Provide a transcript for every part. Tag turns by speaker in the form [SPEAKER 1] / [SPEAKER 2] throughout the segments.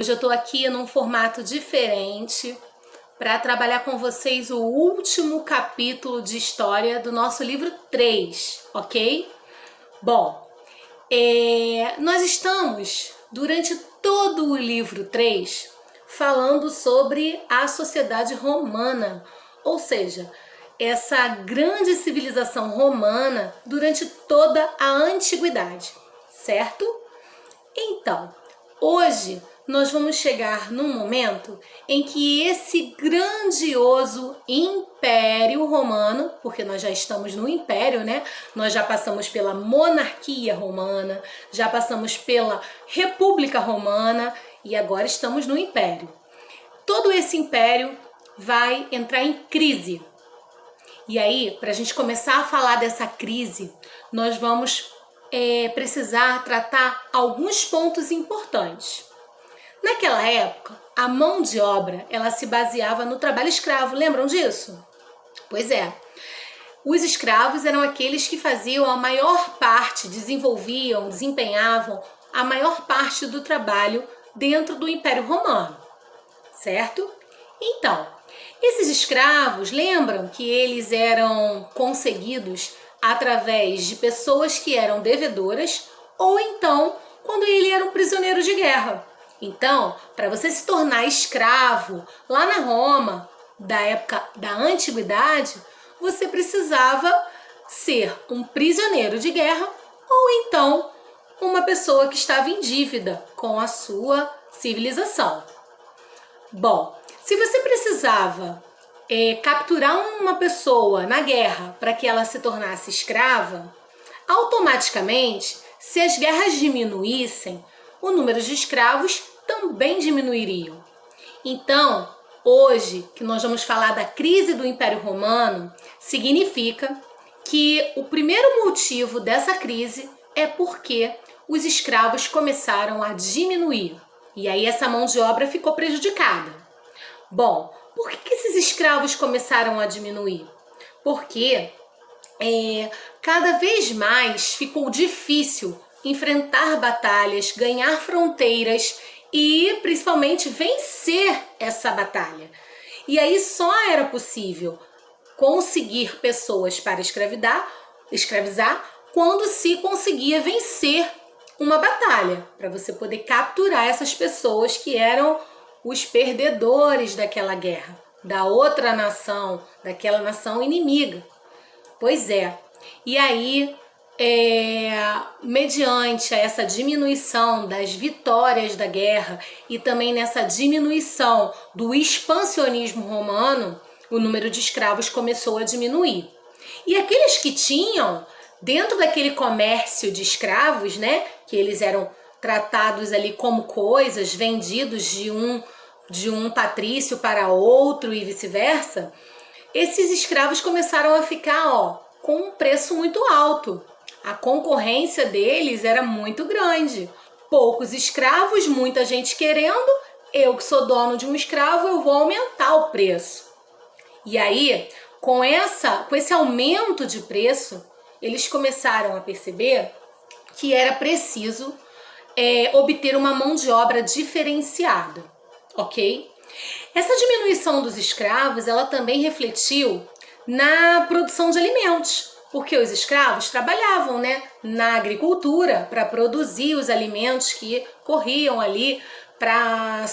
[SPEAKER 1] Hoje eu estou aqui num formato diferente para trabalhar com vocês o último capítulo de história do nosso livro 3, ok? Bom, nós estamos, durante todo o livro 3, falando sobre a sociedade romana, ou seja, essa grande civilização romana durante toda a antiguidade, certo? Então, hoje nós vamos chegar num momento em que esse grandioso Império Romano, porque nós já estamos no Império, né? Nós já passamos pela monarquia romana, já passamos pela República Romana e agora estamos no Império. Todo esse Império vai entrar em crise. E aí, para a gente começar a falar dessa crise, nós vamos precisar tratar alguns pontos importantes. Naquela época, a mão de obra ela se baseava no trabalho escravo, lembram disso? Pois é, os escravos eram aqueles que faziam a maior parte, desempenhavam a maior parte do trabalho dentro do Império Romano, certo? Então, esses escravos, lembram que eles eram conseguidos através de pessoas que eram devedoras ou então quando ele era um prisioneiro de guerra. Então, para você se tornar escravo lá na Roma, da época da antiguidade, você precisava ser um prisioneiro de guerra ou então uma pessoa que estava em dívida com a sua civilização. Bom, se você precisava capturar uma pessoa na guerra para que ela se tornasse escrava, automaticamente, se as guerras diminuíssem, o número de escravos também diminuiriam. Então, hoje, que nós vamos falar da crise do Império Romano, significa que o primeiro motivo dessa crise é porque os escravos começaram a diminuir. E aí essa mão de obra ficou prejudicada. Bom, por que esses escravos começaram a diminuir? Porque cada vez mais ficou difícil enfrentar batalhas, ganhar fronteiras e principalmente vencer essa batalha. E aí só era possível conseguir pessoas para escravizar quando se conseguia vencer uma batalha, para você poder capturar essas pessoas que eram os perdedores daquela guerra, da outra nação, daquela nação inimiga. Pois é, e aí, mediante essa diminuição das vitórias da guerra e também nessa diminuição do expansionismo romano, o número de escravos começou a diminuir. E aqueles que tinham, dentro daquele comércio de escravos, né, que eles eram tratados ali como coisas, vendidos de um patrício para outro e vice-versa, esses escravos começaram a ficar com um preço muito alto. A concorrência deles era muito grande. Poucos escravos, muita gente querendo, eu que sou dono de um escravo, eu vou aumentar o preço. E aí, com esse aumento de preço, eles começaram a perceber que era preciso obter uma mão de obra diferenciada, ok? Essa diminuição dos escravos, ela também refletiu na produção de alimentos, porque os escravos trabalhavam, né, na agricultura para produzir os alimentos que corriam ali para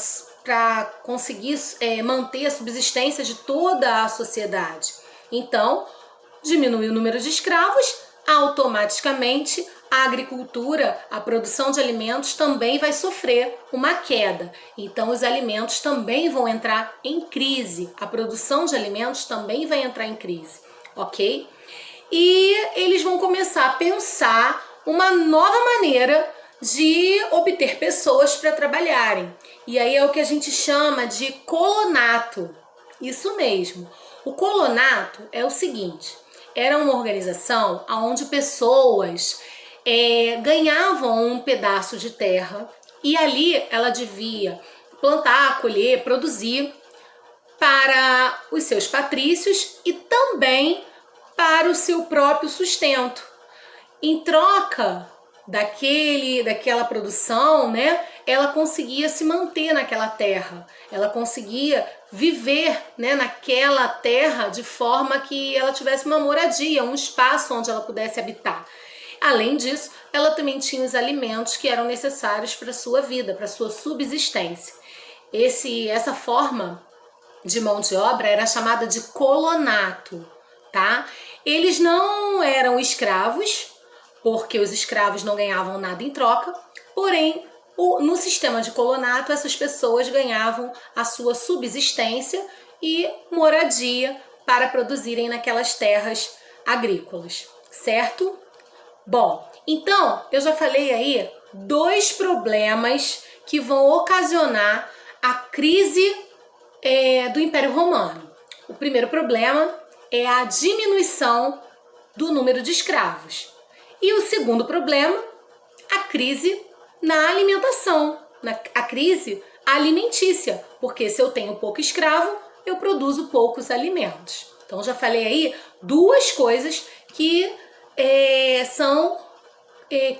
[SPEAKER 1] conseguir manter a subsistência de toda a sociedade. Então, diminui o número de escravos, automaticamente a agricultura, a produção de alimentos também vai sofrer uma queda. Então, os alimentos também vão entrar em crise. A produção de alimentos também vai entrar em crise, ok? E eles vão começar a pensar uma nova maneira de obter pessoas para trabalharem. E aí é o que a gente chama de colonato. Isso mesmo. O colonato é o seguinte: era uma organização onde pessoas ganhavam um pedaço de terra e ali ela devia plantar, colher, produzir para os seus patrícios e também para o seu próprio sustento. Em troca daquela produção, né, ela conseguia se manter naquela terra, ela conseguia viver, né, naquela terra de forma que ela tivesse uma moradia, um espaço onde ela pudesse habitar. Além disso, ela também tinha os alimentos que eram necessários para a sua vida, para a sua subsistência. Essa forma de mão de obra era chamada de colonato, tá? Eles não eram escravos, porque os escravos não ganhavam nada em troca, porém, no sistema de colonato, essas pessoas ganhavam a sua subsistência e moradia para produzirem naquelas terras agrícolas, certo? Bom, então, eu já falei aí 2 problemas que vão ocasionar a crise do Império Romano. O primeiro problema é a diminuição do número de escravos. E o segundo problema, a crise na alimentação, a crise alimentícia, porque se eu tenho pouco escravo, eu produzo poucos alimentos. Então, já falei aí 2 coisas que são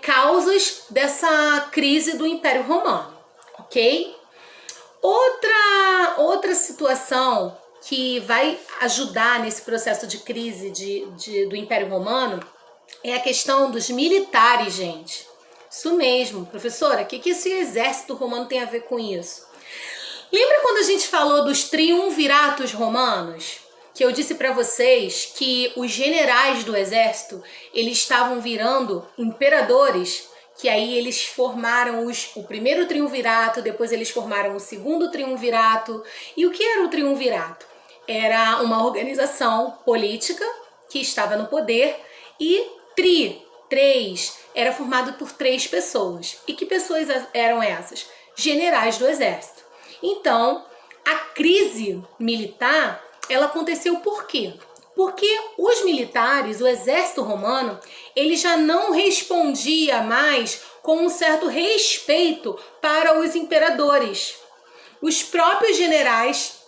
[SPEAKER 1] causas dessa crise do Império Romano, ok? Outra situação que vai ajudar nesse processo de crise do Império Romano é a questão dos militares, gente. Isso mesmo, professora, o que esse exército romano tem a ver com isso? Lembra quando a gente falou dos triunviratos romanos? Que eu disse para vocês que os generais do exército, eles estavam virando imperadores, que aí eles formaram o primeiro triunvirato, depois eles formaram o segundo triunvirato. E o que era o triunvirato? Era uma organização política que estava no poder e três, era formado por 3 pessoas. E que pessoas eram essas? Generais do exército. Então, a crise militar, ela aconteceu por quê? Porque os militares, o exército romano, ele já não respondia mais com um certo respeito para os imperadores. Os próprios generais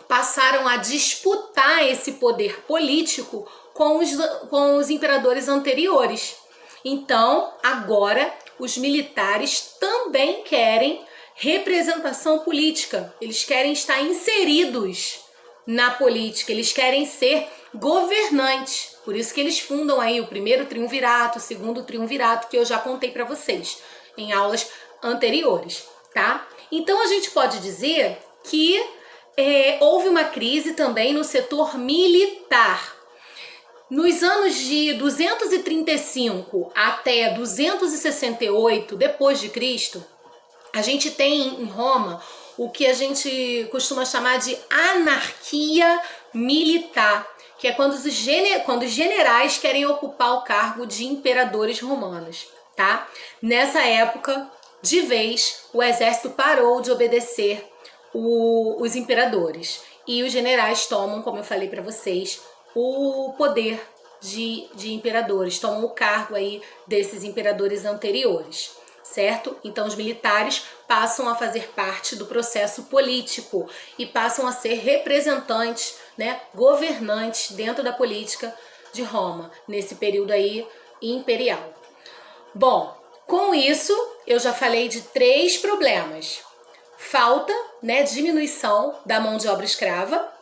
[SPEAKER 1] passaram a disputar esse poder político com os imperadores anteriores. Então, agora, os militares também querem representação política. Eles querem estar inseridos na política, eles querem ser governantes. Por isso que eles fundam aí o primeiro triunvirato, o segundo triunvirato, que eu já contei para vocês em aulas anteriores, tá? Então, a gente pode dizer que houve uma crise também no setor militar. Nos anos de 235 até 268 depois de Cristo, a gente tem em Roma o que a gente costuma chamar de anarquia militar, que é quando os generais querem ocupar o cargo de imperadores romanos, tá? Nessa época, de vez, o exército parou de obedecer os imperadores e os generais tomam, como eu falei para vocês, o poder de imperadores, tomam o cargo aí desses imperadores anteriores, certo? Então os militares passam a fazer parte do processo político e passam a ser representantes, né, governantes dentro da política de Roma, nesse período aí imperial. Bom, com isso eu já falei de 3 problemas. Falta, né, diminuição da mão de obra escrava.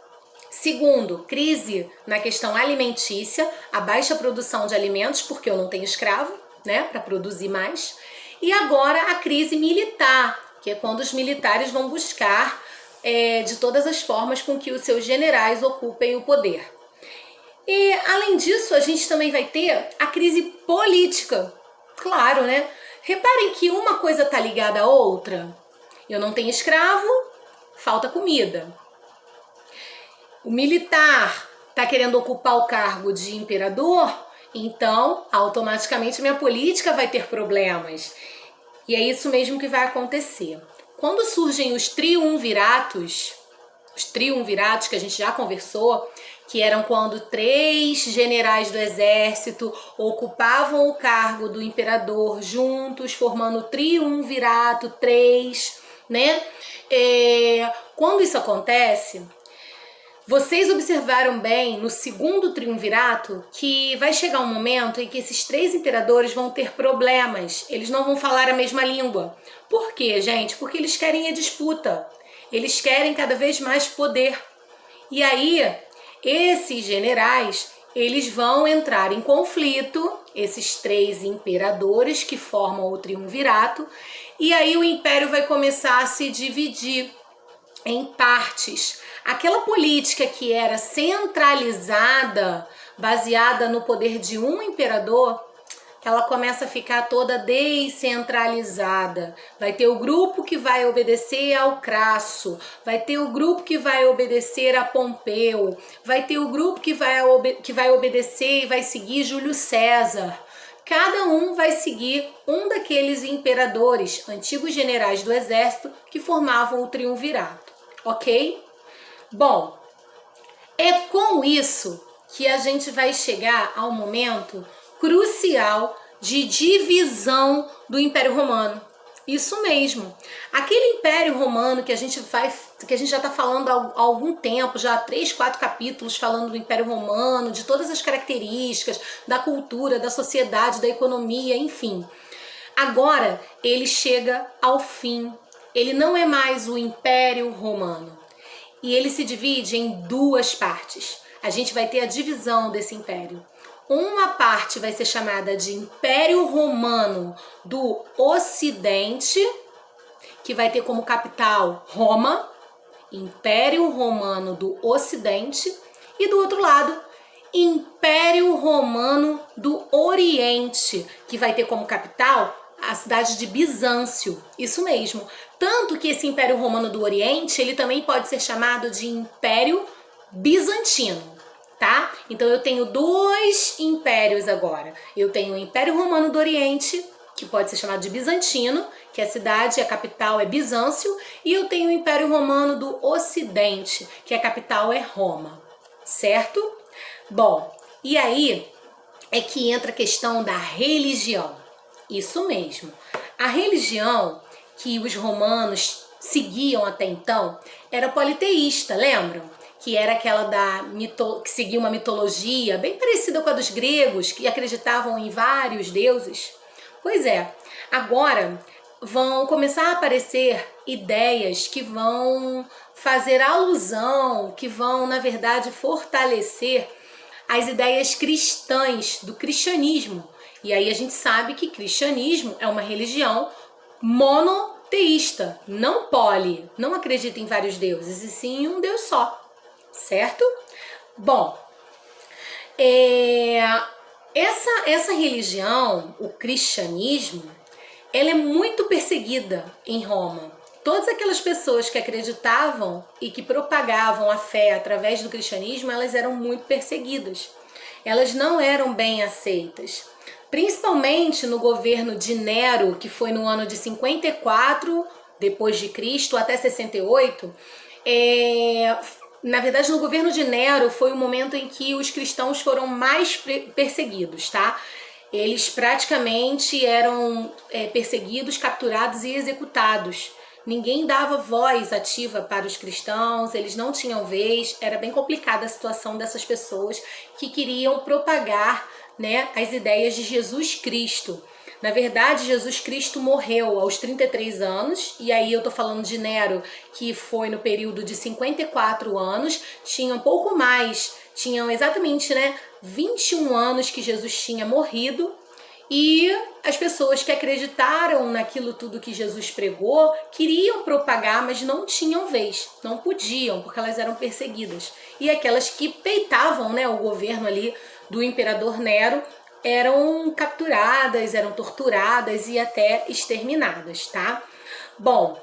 [SPEAKER 1] Segundo, crise na questão alimentícia, a baixa produção de alimentos, porque eu não tenho escravo, né, para produzir mais. E agora a crise militar, que é quando os militares vão buscar de todas as formas com que os seus generais ocupem o poder. E além disso, a gente também vai ter a crise política. Claro, né? Reparem que uma coisa está ligada à outra. Eu não tenho escravo, falta comida. O militar está querendo ocupar o cargo de imperador, então automaticamente minha política vai ter problemas. E é isso mesmo que vai acontecer. Quando surgem os triunviratos que a gente já conversou, que eram quando 3 generais do exército ocupavam o cargo do imperador juntos, formando o triunvirato 3, né? Quando isso acontece, Vocês observaram bem no segundo triunvirato que vai chegar um momento em que esses 3 imperadores vão ter problemas. Eles não vão falar a mesma língua. Por quê, gente? Porque eles querem a disputa. Eles querem cada vez mais poder. E aí, esses generais, eles vão entrar em conflito, esses 3 imperadores que formam o triunvirato, e aí o império vai começar a se dividir em partes. Aquela política que era centralizada, baseada no poder de um imperador, ela começa a ficar toda descentralizada. Vai ter o grupo que vai obedecer ao Crasso, vai ter o grupo que vai obedecer a Pompeu, vai ter o grupo que vai obedecer e vai seguir Júlio César. Cada um vai seguir um daqueles imperadores, antigos generais do exército, que formavam o triunvirato, ok? Bom, é com isso que a gente vai chegar ao momento crucial de divisão do Império Romano. Isso mesmo. Aquele Império Romano que a gente já está falando há algum tempo, já há 3, 4 capítulos falando do Império Romano, de todas as características, da cultura, da sociedade, da economia, enfim. Agora ele chega ao fim. Ele não é mais o Império Romano. E ele se divide em 2 partes. A gente vai ter a divisão desse império. Uma parte vai ser chamada de Império Romano do Ocidente, que vai ter como capital Roma, Império Romano do Ocidente, e do outro lado, Império Romano do Oriente, que vai ter como capital a cidade de Bizâncio, isso mesmo. Tanto que esse Império Romano do Oriente, ele também pode ser chamado de Império Bizantino, tá? Então eu tenho 2 impérios agora. Eu tenho o Império Romano do Oriente, que pode ser chamado de Bizantino, que a cidade, a capital é Bizâncio, e eu tenho o Império Romano do Ocidente, que a capital é Roma, certo? Bom, e aí é que entra a questão da religião. Isso mesmo. A religião que os romanos seguiam até então era politeísta, lembram? Que era aquela que seguia uma mitologia bem parecida com a dos gregos, que acreditavam em vários deuses. Pois é, agora vão começar a aparecer ideias que vão fazer alusão, que vão, na verdade, fortalecer as ideias cristãs do cristianismo. E aí a gente sabe que cristianismo é uma religião monoteísta, não poli, não acredita em vários deuses, e sim em um Deus só, certo? Bom, essa religião, o cristianismo, ela é muito perseguida em Roma. Todas aquelas pessoas que acreditavam e que propagavam a fé através do cristianismo, elas eram muito perseguidas. Elas não eram bem aceitas. Principalmente no governo de Nero, que foi no ano de 54 depois de Cristo até 68. Na verdade, no governo de Nero foi o momento em que os cristãos foram mais perseguidos, tá? Eles praticamente eram perseguidos, capturados e executados. Ninguém dava voz ativa para os cristãos, eles não tinham vez. Era bem complicada a situação dessas pessoas que queriam propagar, né, as ideias de Jesus Cristo. Na verdade, Jesus Cristo morreu aos 33 anos, e aí eu tô falando de Nero, que foi no período de 54 anos, tinha um pouco mais, tinham exatamente, 21 anos que Jesus tinha morrido, e as pessoas que acreditaram naquilo tudo que Jesus pregou queriam propagar, mas não tinham vez, não podiam, porque elas eram perseguidas. E aquelas que peitavam, o governo ali do imperador Nero eram capturadas, eram torturadas e até exterminadas, tá? Bom,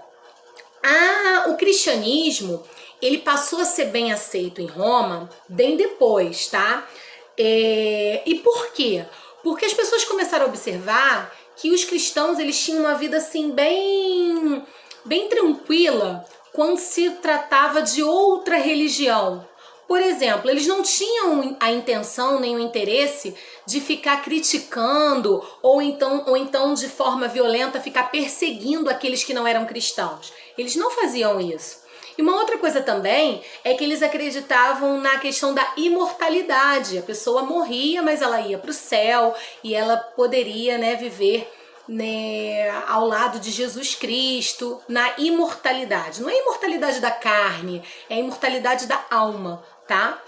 [SPEAKER 1] o cristianismo, ele passou a ser bem aceito em Roma bem depois, tá? E por quê? Porque as pessoas começaram a observar que os cristãos, eles tinham uma vida assim bem tranquila quando se tratava de outra religião. Por exemplo, eles não tinham a intenção nem o interesse de ficar criticando ou então de forma violenta ficar perseguindo aqueles que não eram cristãos. Eles não faziam isso. E uma outra coisa também é que eles acreditavam na questão da imortalidade. A pessoa morria, mas ela ia para o céu e ela poderia, né, viver, né, ao lado de Jesus Cristo, na imortalidade. Não é a imortalidade da carne, é a imortalidade da alma, tá?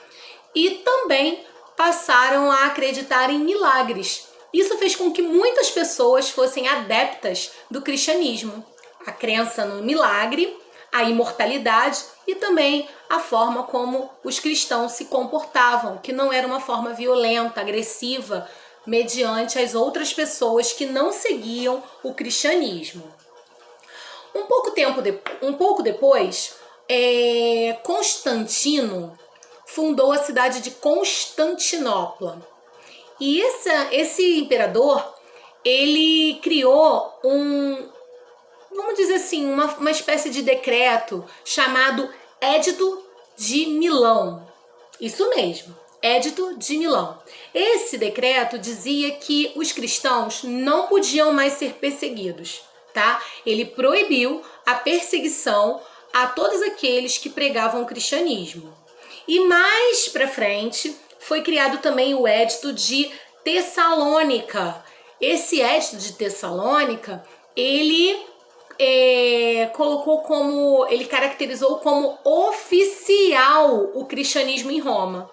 [SPEAKER 1] E também passaram a acreditar em milagres. Isso fez com que muitas pessoas fossem adeptas do cristianismo. A crença no milagre, a imortalidade e também a forma como os cristãos se comportavam, que não era uma forma violenta, agressiva, mediante as outras pessoas que não seguiam o cristianismo. Um pouco depois, Constantino fundou a cidade de Constantinopla. E esse imperador, ele criou vamos dizer assim, uma espécie de decreto chamado Édito de Milão. Isso mesmo, Édito de Milão. Esse decreto dizia que os cristãos não podiam mais ser perseguidos, tá? Ele proibiu a perseguição a todos aqueles que pregavam o cristianismo. E mais para frente foi criado também o Édito de Tessalônica. Esse Édito de Tessalônica, ele ele caracterizou como oficial o cristianismo em Roma.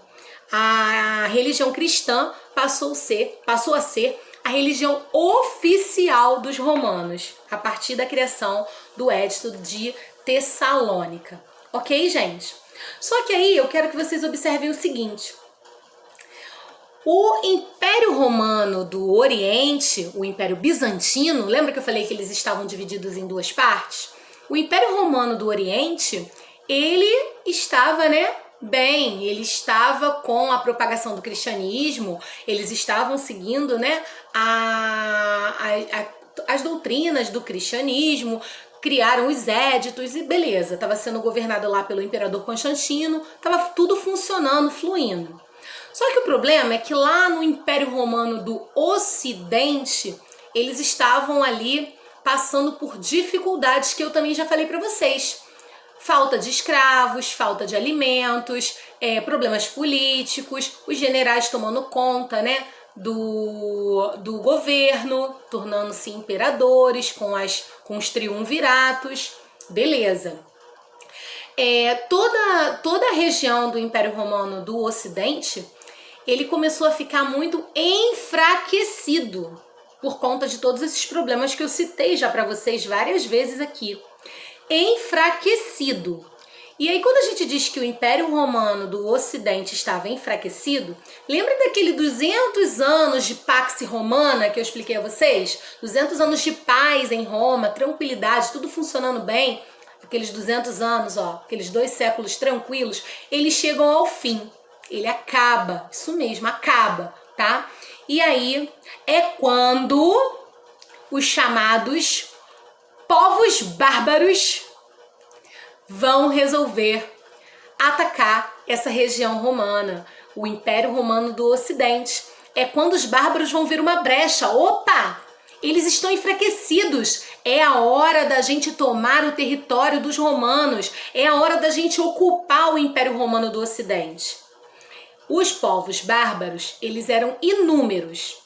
[SPEAKER 1] A religião cristã passou a ser a religião oficial dos romanos, a partir da criação do Édito de Tessalônica. Ok, gente? Só que aí eu quero que vocês observem o seguinte. O Império Romano do Oriente, o Império Bizantino, lembra que eu falei que eles estavam divididos em duas partes? O Império Romano do Oriente, ele estava, bem, ele estava com a propagação do cristianismo, eles estavam seguindo, as doutrinas do cristianismo, criaram os éditos e beleza, estava sendo governado lá pelo imperador Constantino, estava tudo funcionando, fluindo. Só que o problema é que lá no Império Romano do Ocidente, eles estavam ali passando por dificuldades que eu também já falei para vocês. Falta de escravos, falta de alimentos, problemas políticos, os generais tomando conta, do governo, tornando-se imperadores com os triunviratos, beleza. Toda a região do Império Romano do Ocidente, ele começou a ficar muito enfraquecido por conta de todos esses problemas que eu citei já para vocês várias vezes aqui. Enfraquecido. E aí quando a gente diz que o Império Romano do Ocidente estava enfraquecido, lembra daquele 200 anos de Pax Romana que eu expliquei a vocês? 200 anos de paz em Roma, tranquilidade, tudo funcionando bem. Aqueles 200 anos, aqueles 2 séculos tranquilos, eles chegam ao fim. Ele acaba, isso mesmo, acaba, tá? E aí é quando os chamados povos bárbaros vão resolver atacar essa região romana, o Império Romano do Ocidente. É quando os bárbaros vão ver uma brecha. Opa! Eles estão enfraquecidos. É a hora da gente tomar o território dos romanos. É a hora da gente ocupar o Império Romano do Ocidente. Os povos bárbaros, eles eram inúmeros.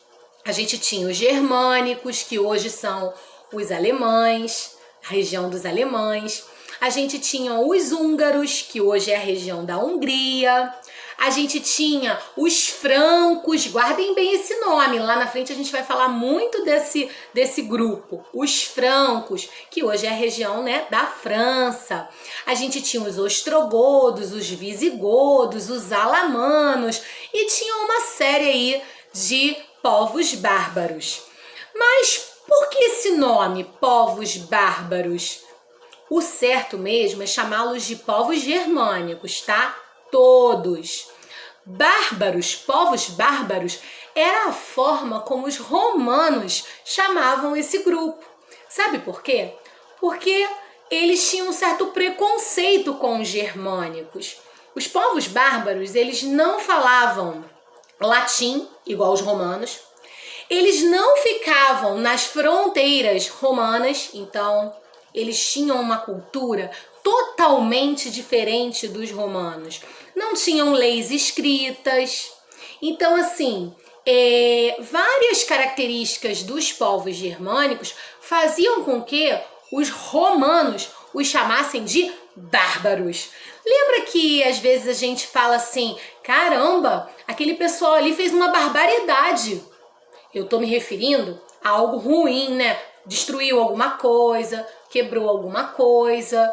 [SPEAKER 1] A gente tinha os germânicos, que hoje são os alemães, a região dos alemães. A gente tinha os húngaros, que hoje é a região da Hungria. A gente tinha os francos, guardem bem esse nome, lá na frente a gente vai falar muito desse grupo, os francos, que hoje é a região da França. A gente tinha os ostrogodos, os visigodos, os alamanos e tinha uma série aí de povos bárbaros. Mas por que esse nome, povos bárbaros? O certo mesmo é chamá-los de povos germânicos, tá? Todos. Bárbaros, povos bárbaros, era a forma como os romanos chamavam esse grupo. Sabe por quê? Porque eles tinham um certo preconceito com os germânicos. Os povos bárbaros, eles não falavam latim, igual os romanos. Eles não ficavam nas fronteiras romanas, então eles tinham uma cultura totalmente diferente dos romanos. Não tinham leis escritas. Então, assim, várias características dos povos germânicos faziam com que os romanos os chamassem de bárbaros. Lembra que às vezes a gente fala assim, caramba, aquele pessoal ali fez uma barbaridade. Eu tô me referindo a algo ruim, né? Destruiu alguma coisa, quebrou alguma coisa,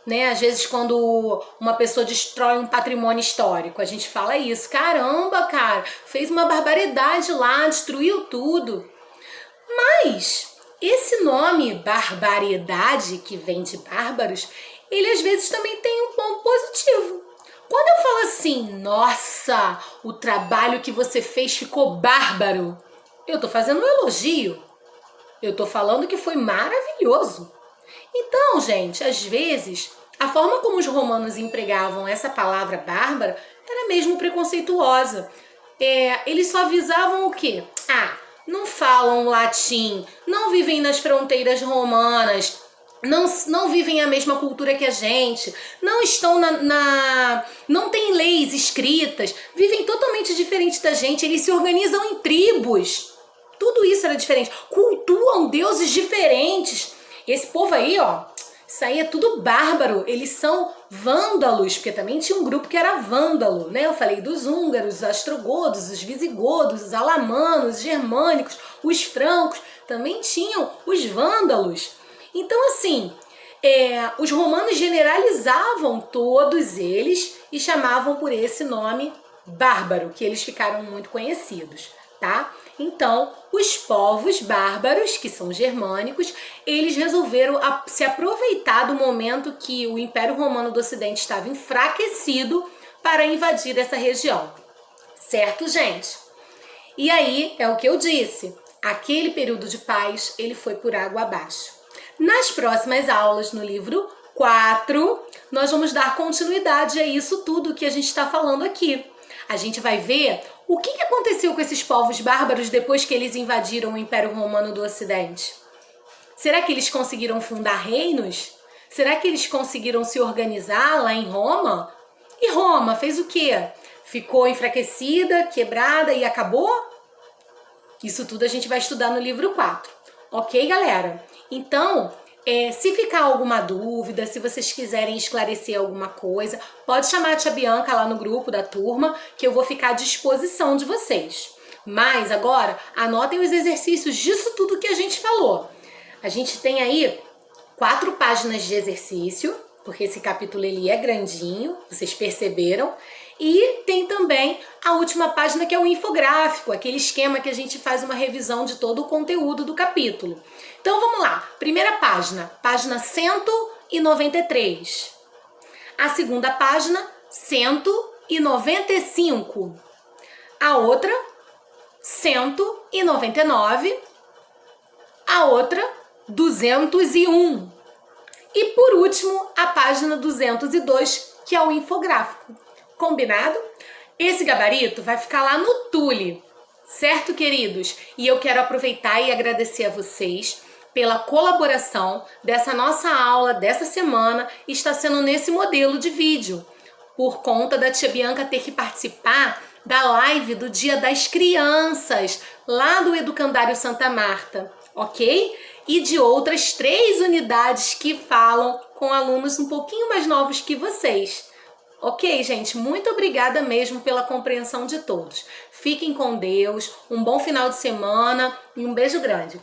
[SPEAKER 1] né? Às vezes quando uma pessoa destrói um patrimônio histórico, a gente fala isso. Caramba, cara, fez uma barbaridade lá, destruiu tudo. Mas esse nome barbaridade, que vem de bárbaros, ele às vezes também tem um ponto positivo. Quando eu falo assim, nossa, o trabalho que você fez ficou bárbaro, eu tô fazendo um elogio. Eu tô falando que foi maravilhoso. Então, gente, às vezes, a forma como os romanos empregavam essa palavra bárbara era mesmo preconceituosa. Eles só visavam o quê? Não falam latim, não vivem nas fronteiras romanas, não vivem a mesma cultura que a gente, não estão não têm leis escritas, vivem totalmente diferente da gente, eles se organizam em tribos. Tudo isso era diferente. Cultuam deuses diferentes. Esse povo aí, ó, isso aí é tudo bárbaro. Eles são vândalos, porque também tinha um grupo que era vândalo, né? Eu falei dos húngaros, os ostrogodos, os visigodos, os alamanos, os germânicos, os francos. Também tinham os vândalos. Então, assim, os romanos generalizavam todos eles e chamavam por esse nome bárbaro, que eles ficaram muito conhecidos, tá? Então, os povos bárbaros, que são germânicos, eles resolveram se aproveitar do momento que o Império Romano do Ocidente estava enfraquecido para invadir essa região. Certo, gente? E aí, é o que eu disse, aquele período de paz, ele foi por água abaixo. Nas próximas aulas, no livro 4, nós vamos dar continuidade a isso tudo que a gente está falando aqui. A gente vai ver o que aconteceu com esses povos bárbaros depois que eles invadiram o Império Romano do Ocidente. Será que eles conseguiram fundar reinos? Será que eles conseguiram se organizar lá em Roma? E Roma fez o quê? Ficou enfraquecida, quebrada e acabou? Isso tudo a gente vai estudar no livro 4. Ok, galera? Então, se ficar alguma dúvida, se vocês quiserem esclarecer alguma coisa, pode chamar a tia Bianca lá no grupo da turma, que eu vou ficar à disposição de vocês. Mas agora, anotem os exercícios disso tudo que a gente falou. A gente tem aí 4 páginas de exercício, porque esse capítulo ele é grandinho, vocês perceberam. E tem também a última página, que é o infográfico, aquele esquema que a gente faz uma revisão de todo o conteúdo do capítulo. Então vamos lá, primeira página, página 193. A segunda página, 195. A outra, 199. A outra, 201. E por último, a página 202, que é o infográfico. Combinado? Esse gabarito vai ficar lá no Tule, certo, queridos? E eu quero aproveitar e agradecer a vocês pela colaboração dessa nossa aula dessa semana. Está sendo nesse modelo de vídeo, por conta da tia Bianca ter que participar da live do Dia das Crianças, lá do Educandário Santa Marta, ok? E de outras 3 unidades que falam com alunos um pouquinho mais novos que vocês. Ok, gente? Muito obrigada mesmo pela compreensão de todos. Fiquem com Deus, um bom final de semana e um beijo grande.